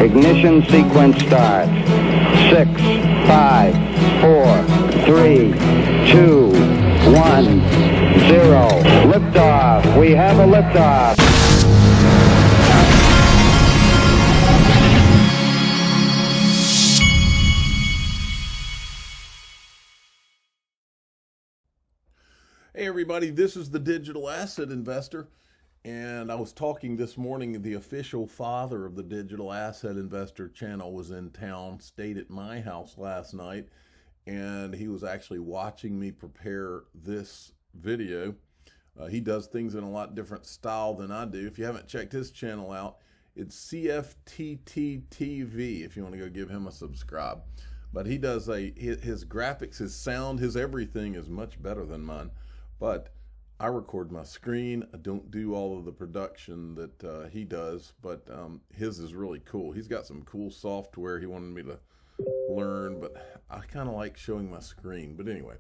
Ignition sequence starts. 6, 5, 4, 3, 2, 1, 0. Liftoff. We have a liftoff. Hey everybody, this is the Digital Asset Investor, and I was talking this morning. The official father of the Digital Asset Investor channel was in town, stayed at my house last night, and he was actually watching me prepare this video. He does things in a lot different style than I do. If you haven't checked his channel out, it's CFTT TV if you want to go give him a subscribe. But he does his graphics, his sound, his everything is much better than mine. But I record my screen. I don't do all of the production that he does, but his is really cool. He's got some cool software he wanted me to learn, but I kind of like showing my screen. But anyway,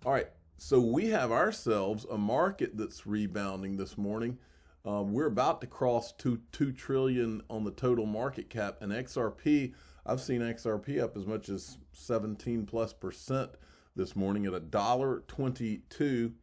all right, so we have ourselves a market that's rebounding this morning. We're about to cross 2 trillion on the total market cap, and XRP, I've seen XRP up as much as 17+% this morning at $1.22.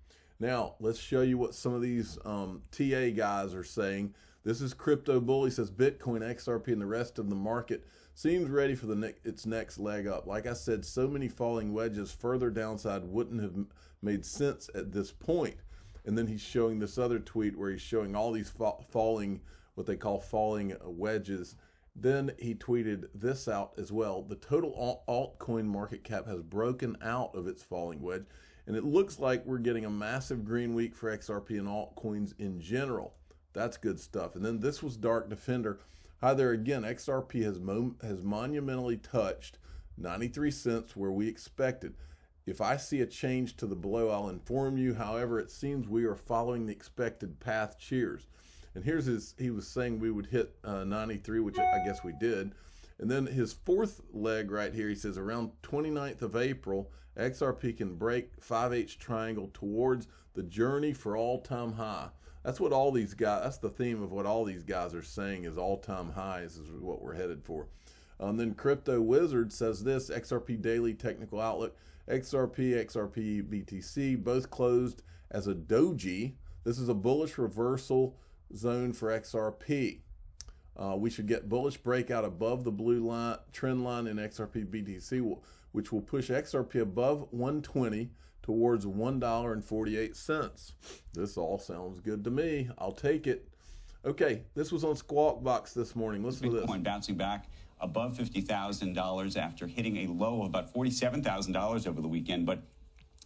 Now, let's show you what some of these TA guys are saying. This is Crypto Bull. He says Bitcoin, XRP, and the rest of the market seems ready for its next leg up. Like I said, so many falling wedges, further downside wouldn't have made sense at this point. And then he's showing this other tweet where he's showing all these falling, what they call falling wedges. Then he tweeted this out as well. The total altcoin market cap has broken out of its falling wedge, and it looks like we're getting a massive green week for XRP and altcoins in general. That's good stuff. And then this was Dark Defender. Hi there again. XRP has monumentally touched 93 cents where we expected. If I see a change to the below, I'll inform you. However, it seems we are following the expected path. Cheers. And here's he was saying we would hit 93, which I guess we did. And then his fourth leg right here, he says around 29th of April, XRP can break 5H triangle towards the journey for all-time high. That's what all these guys, that's the theme of what all these guys are saying is all-time highs is what we're headed for. Then Crypto Wizard says this, XRP Daily Technical Outlook, XRP, BTC, both closed as a doji. This is a bullish reversal zone for XRP. We should get bullish breakout above the blue line trend line in XRP BTC, which will push XRP above 120 towards $1.48. This all sounds good to me. I'll take it. Okay, this was on Squawk Box this morning. Listen to this. Bitcoin bouncing back above $50,000 after hitting a low of about $47,000 over the weekend, but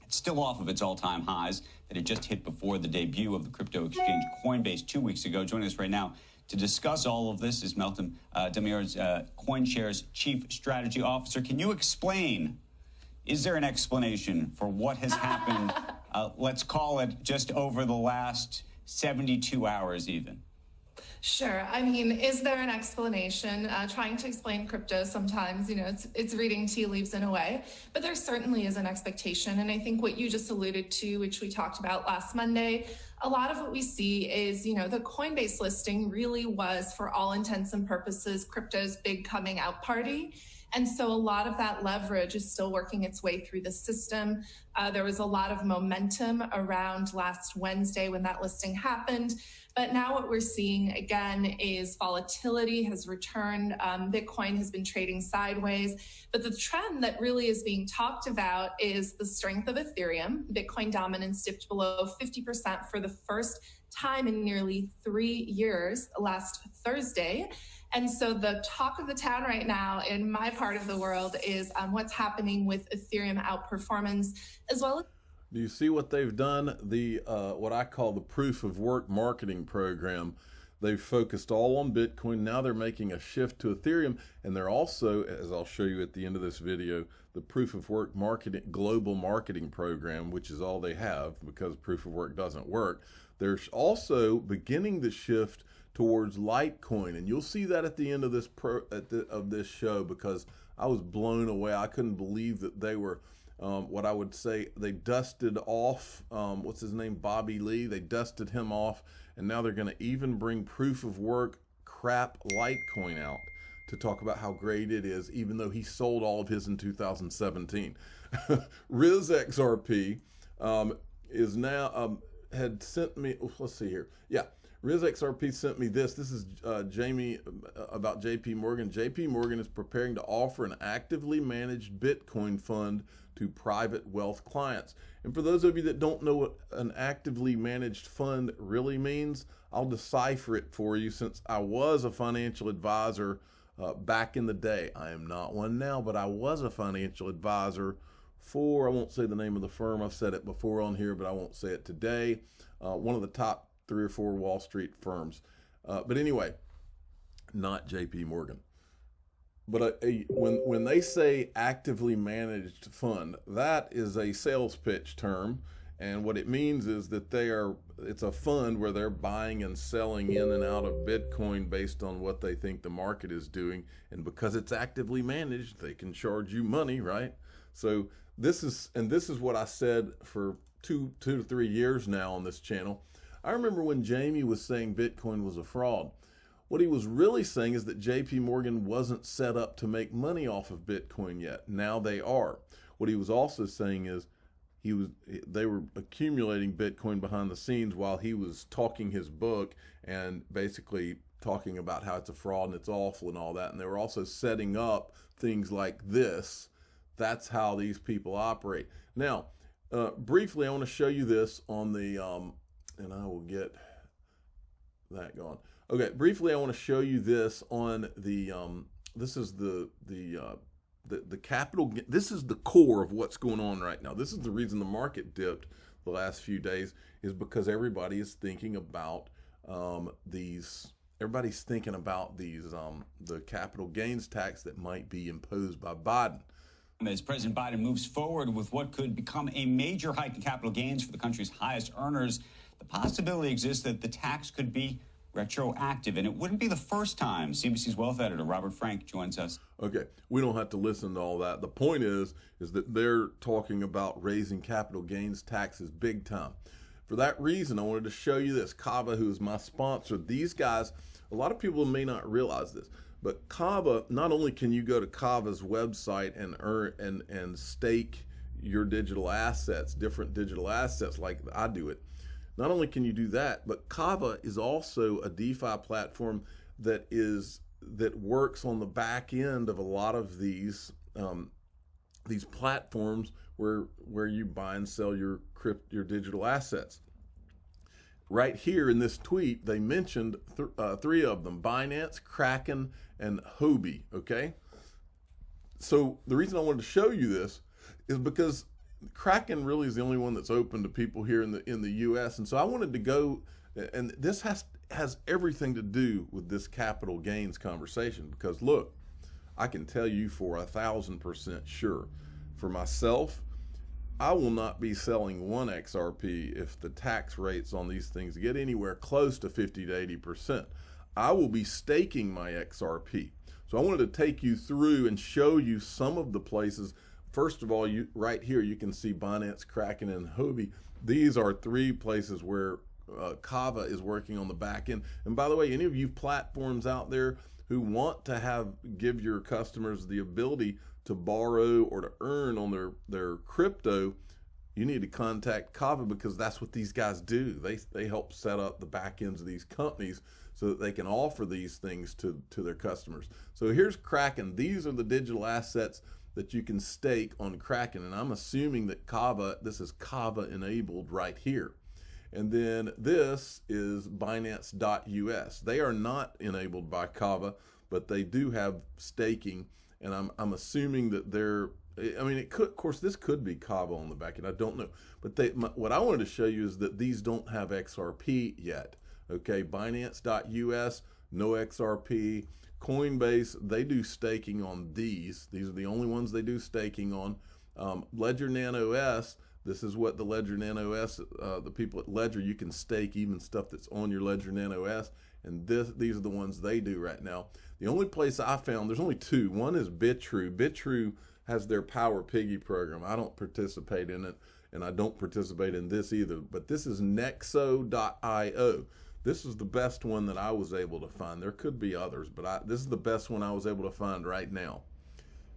it's still off of its all-time highs that it just hit before the debut of the crypto exchange Coinbase 2 weeks ago. Joining us right now to discuss all of this is Meltem Demir's CoinShares Chief Strategy Officer. Can you explain, is there an explanation for what has happened, let's call it just over the last 72 hours even? Sure. I mean, is there an explanation? Trying to explain crypto sometimes, it's reading tea leaves in a way, but there certainly is an expectation. And I think what you just alluded to, which we talked about last Monday, a lot of what we see is, the Coinbase listing really was, for all intents and purposes, crypto's big coming out party. And so a lot of that leverage is still working its way through the system. There was a lot of momentum around last Wednesday when that listing happened. But now what we're seeing again is volatility has returned. Bitcoin has been trading sideways. But the trend that really is being talked about is the strength of Ethereum. Bitcoin dominance dipped below 50% for the first time in nearly 3 years last Thursday. And so the talk of the town right now in my part of the world is what's happening with Ethereum outperformance, as well as. Do you see what they've done? The what I call the proof of work marketing program. They've focused all on Bitcoin. Now they're making a shift to Ethereum, and they're also, as I'll show you at the end of this video, the proof of work marketing global marketing program, which is all they have because proof of work doesn't work. They're also beginning the shift towards Litecoin, and you'll see that at the end of this this show, because I was blown away. I couldn't believe that they were what I would say they dusted off what's his name, Bobby Lee. They dusted him off, and now they're going to even bring proof of work crap Litecoin out. to talk about how great it is, even though he sold all of his in 2017. Riz XRP is now had sent me. Let's see here. Yeah, Riz XRP sent me this. This is Jamie about JP Morgan. JP Morgan is preparing to offer an actively managed Bitcoin fund to private wealth clients. And for those of you that don't know what an actively managed fund really means, I'll decipher it for you since I was a financial advisor back in the day. I am not one now, but I was a financial advisor for, I won't say the name of the firm, I've said it before on here, but I won't say it today, one of the top 3 or 4 Wall Street firms. But anyway, not JP Morgan. But when they say actively managed fund, that is a sales pitch term. And what it means is that it's a fund where they're buying and selling in and out of Bitcoin based on what they think the market is doing. And because it's actively managed, they can charge you money, right? So this is what I said for two to 3 years now on this channel. I remember when Jamie was saying Bitcoin was a fraud. What he was really saying is that JP Morgan wasn't set up to make money off of Bitcoin yet. Now they are. What he was also saying is they were accumulating Bitcoin behind the scenes while he was talking his book and basically talking about how it's a fraud and it's awful and all that. And they were also setting up things like this. That's how these people operate. Now, briefly, I want to show you this on the, and I will get that going. Okay, briefly, I want to show you this on the, this is the capital. This is the core of what's going on right now. This is the reason the market dipped the last few days, is because everybody is thinking about everybody's thinking about the capital gains tax that might be imposed by Biden. As President Biden moves forward with what could become a major hike in capital gains for the country's highest earners, the possibility exists that the tax could be retroactive, and it wouldn't be the first time. CNBC's wealth editor Robert Frank joins us. Okay, we don't have to listen to all that. The point is that they're talking about raising capital gains taxes big time. For that reason, I wanted to show you this. Kava, who is my sponsor, these guys, a lot of people may not realize this, but Kava, not only can you go to Kava's website and earn and stake your digital assets, different digital assets like I do it. Not only can you do that, but Kava is also a DeFi platform that works on the back end of a lot of these platforms where you buy and sell your digital assets. Right here in this tweet, they mentioned 3 of them: Binance, Kraken, and Huobi. Okay, so the reason I wanted to show you this is because Kraken really is the only one that's open to people here in the U.S. And so I wanted to go, and this has everything to do with this capital gains conversation, because look, I can tell you for 1,000% sure, for myself, I will not be selling one XRP if the tax rates on these things get anywhere close to 50 to 80%. I will be staking my XRP. So I wanted to take you through and show you some of the places. First of all, right here, you can see Binance, Kraken, and Huobi. These are 3 places where Kava is working on the back end. And by the way, any of you platforms out there who want to give your customers the ability to borrow or to earn on their crypto, you need to contact Kava, because that's what these guys do. They help set up the back ends of these companies so that they can offer these things to their customers. So here's Kraken. These are the digital assets that you can stake on Kraken. And I'm assuming that this is Kava enabled right here. And then this is Binance.us. They are not enabled by Kava, but they do have staking. And I'm assuming that it could, of course, this could be Kava on the back end. I don't know. But what I wanted to show you is that these don't have XRP yet. Okay, Binance.us, no XRP. Coinbase, they do staking on these. These are the only ones they do staking on. Ledger Nano S, this is what the Ledger Nano S, the people at Ledger, you can stake even stuff that's on your Ledger Nano S. And these are the ones they do right now. The only place I found, there's only 2. One is Bitrue. Bitrue has their Power Piggy program. I don't participate in it, and I don't participate in this either. But this is Nexo.io. This is the best one that I was able to find. There could be others, but this is the best one I was able to find right now,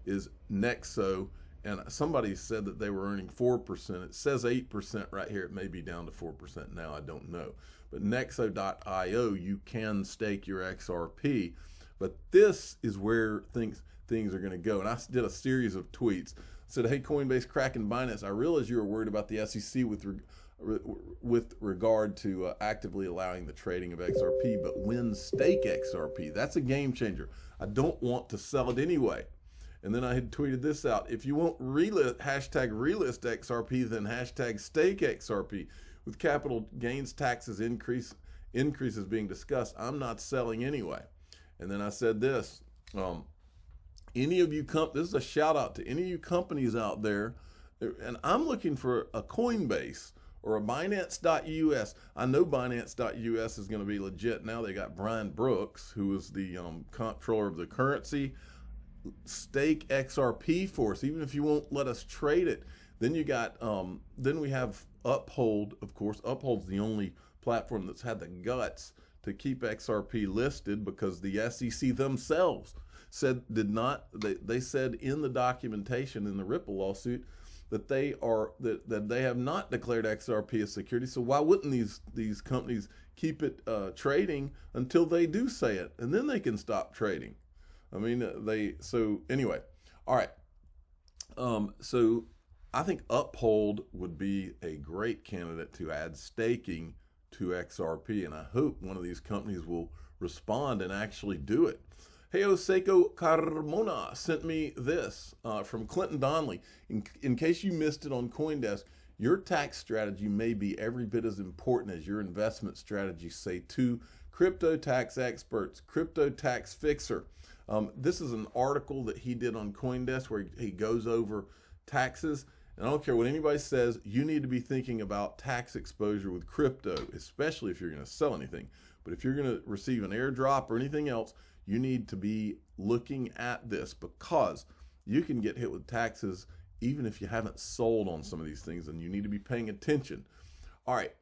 is Nexo. And somebody said that they were earning 4%. It says 8% right here. It may be down to 4% now. I don't know. But Nexo.io, you can stake your XRP. But this is where things are going to go. And I did a series of tweets. I said, hey, Coinbase, Kraken, Binance, I realize you were worried about the SEC with regard to actively allowing the trading of XRP, but when stake XRP, that's a game changer. I don't want to sell it anyway. And then I had tweeted this out. If you want hashtag relist XRP, then hashtag stake XRP. With capital gains taxes increases being discussed, I'm not selling anyway. And then I said this, any of you, this is a shout out to any of you companies out there, and I'm looking for a Coinbase or a Binance.us. I know Binance.us is going to be legit now. They got Brian Brooks, who is the comptroller of the currency. Stake XRP for us, even if you won't let us trade it. Then you got, then we have Uphold, of course. Uphold's the only platform that's had the guts to keep XRP listed, because the SEC themselves said they said in the documentation in the Ripple lawsuit that they have not declared XRP a security. So why wouldn't these companies keep it trading until they do say it, and then they can stop trading? I mean, so anyway, all right. So I think Uphold would be a great candidate to add staking to XRP, and I hope one of these companies will respond and actually do it. Hey, Seiko Carmona sent me this from Clinton Donnelly. In case you missed it on CoinDesk, your tax strategy may be every bit as important as your investment strategy, say two crypto tax experts, Crypto Tax Fixer. This is an article that he did on CoinDesk where he goes over taxes. And I don't care what anybody says, you need to be thinking about tax exposure with crypto, especially if you're going to sell anything. But if you're going to receive an airdrop or anything else, you need to be looking at this, because you can get hit with taxes even if you haven't sold on some of these things, and you need to be paying attention. All right,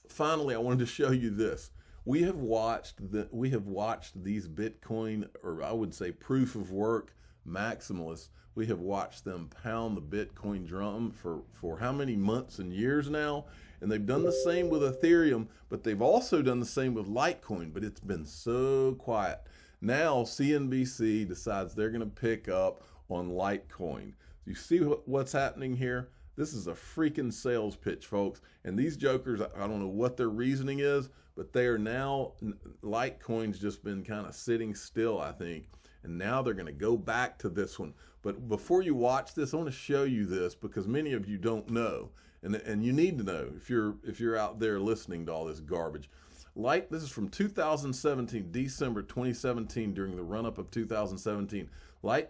finally, I wanted to show you this. We have watched these Bitcoin, or I would say proof of work maximalists. We have watched them pound the Bitcoin drum for how many months and years now? And they've done the same with Ethereum, but they've also done the same with Litecoin, but it's been so quiet. Now CNBC decides they're going to pick up on Litecoin. You see what's happening here? This is a freaking sales pitch, folks. And these jokers, I don't know what their reasoning is, but they are now, Litecoin's just been kind of sitting still, I think. And now they're going to go back to this one. But before you watch this, I want to show you this, because many of you don't know. And you need to know if you're out there listening to all this garbage. This is from 2017, December 2017, during the run-up of 2017.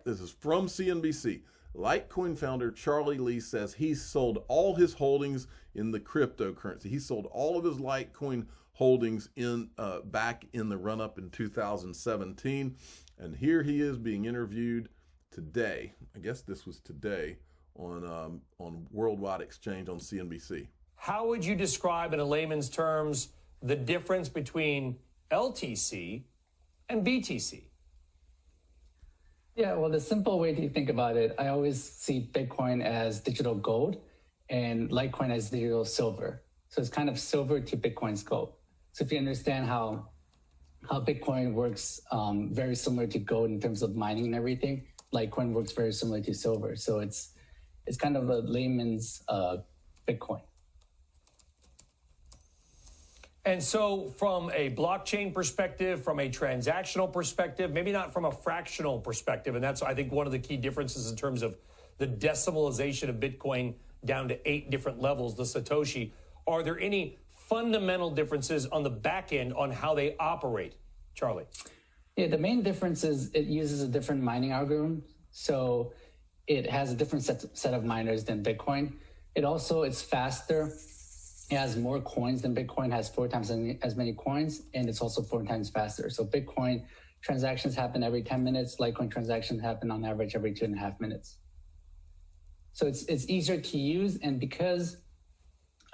This is from CNBC. Litecoin founder Charlie Lee says he's sold all his holdings in the cryptocurrency. He sold all of his Litecoin holdings back in the run-up in 2017. And here he is being interviewed today. I guess this was today on Worldwide Exchange on CNBC. How would you describe in a layman's terms the difference between LTC and BTC? Yeah, well, the simple way to think about it, I always see Bitcoin as digital gold and Litecoin as digital silver. So it's kind of silver to Bitcoin's gold. So if you understand how Bitcoin works very similar to gold in terms of mining and everything, Litecoin works very similar to silver. So it's kind of a layman's Bitcoin. And so from a blockchain perspective, from a transactional perspective, maybe not from a fractional perspective, and that's, I think, one of the key differences in terms of the decimalization of Bitcoin down to 8 different levels, the Satoshi, are there any fundamental differences on the back end on how they operate? Charlie? Yeah, the main difference is it uses a different mining algorithm. So it has a different set of miners than Bitcoin. It's faster. It has more coins than Bitcoin, has 4 times as many coins, and it's also 4 times faster. So Bitcoin transactions happen every 10 minutes. Litecoin transactions happen on average every 2.5 minutes. So it's easier to use, and because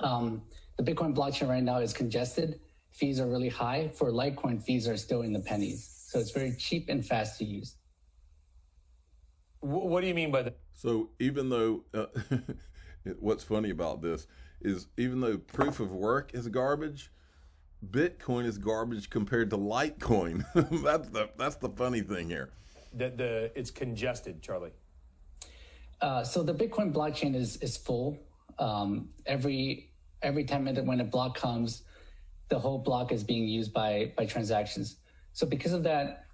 the Bitcoin blockchain right now is congested, fees are really high. For Litecoin, fees are still in the pennies. So it's very cheap and fast to use. What do you mean by that? So even though, what's funny about this is even though proof of work is garbage, Bitcoin is garbage compared to Litecoin. That's the funny thing here. It's congested, Charlie. So the Bitcoin blockchain is full. Every 10 minutes when a block comes, the whole block is being used by transactions. So because of that,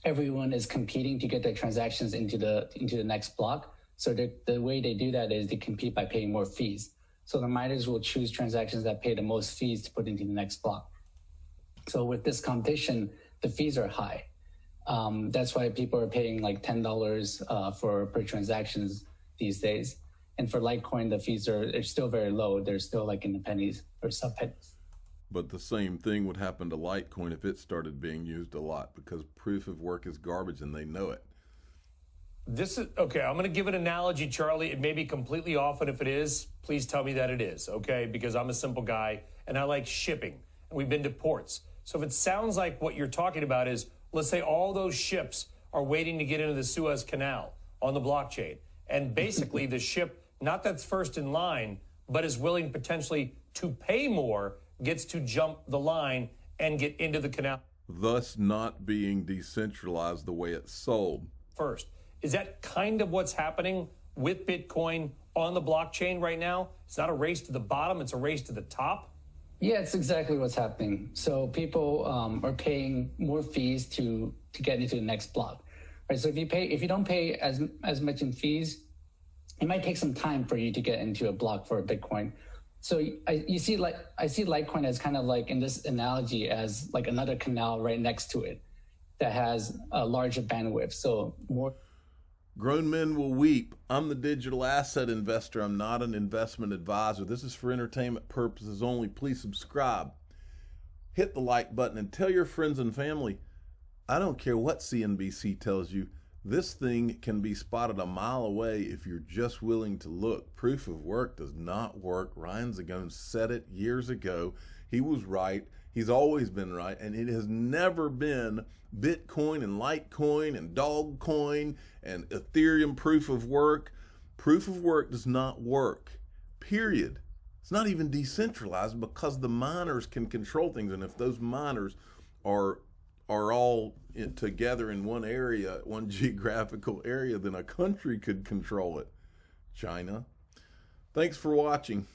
everyone is competing to get their transactions into the next block. So the way they do that is they compete by paying more fees. So the miners will choose transactions that pay the most fees to put into the next block. So with this competition, the fees are high. That's why people are paying like $10 per transactions these days. And for Litecoin, the fees are still very low. They're still like in the pennies or sub pennies. But the same thing would happen to Litecoin if it started being used a lot, because proof of work is garbage and they know it. This is okay. I'm going to give an analogy, Charlie. It may be completely off, and if it is, please tell me that it is, okay? Because I'm a simple guy and I like shipping, and we've been to ports. So if it sounds like what you're talking about is, let's say all those ships are waiting to get into the Suez Canal on the blockchain, and basically the ship, not that's first in line, but is willing potentially to pay more, gets to jump the line and get into the canal. Thus not being decentralized the way it's sold. First. Is that kind of what's happening with Bitcoin on the blockchain right now? It's not a race to the bottom, it's a race to the top? Yeah, it's exactly what's happening. So people are paying more fees to get into the next block. Right? So if you don't pay as much in fees, it might take some time for you to get into a block for a Bitcoin. So I see Litecoin as kind of like in this analogy as like another canal right next to it that has a larger bandwidth. So more. Grown men will weep. I'm the digital asset investor. I'm not an investment advisor. This is for entertainment purposes only. Please subscribe. Hit the like button and tell your friends and family. I don't care what CNBC tells you. This thing can be spotted a mile away if you're just willing to look. Proof of work does not work. Ryan Zagone said it years ago. He was right. He's always been right. And it has never been Bitcoin and Litecoin and Dogcoin and Ethereum proof of work. Proof of work does not work, period. It's not even decentralized because the miners can control things. And if those miners are all together in one area, one geographical area, then a country could control it. China. Thanks for watching.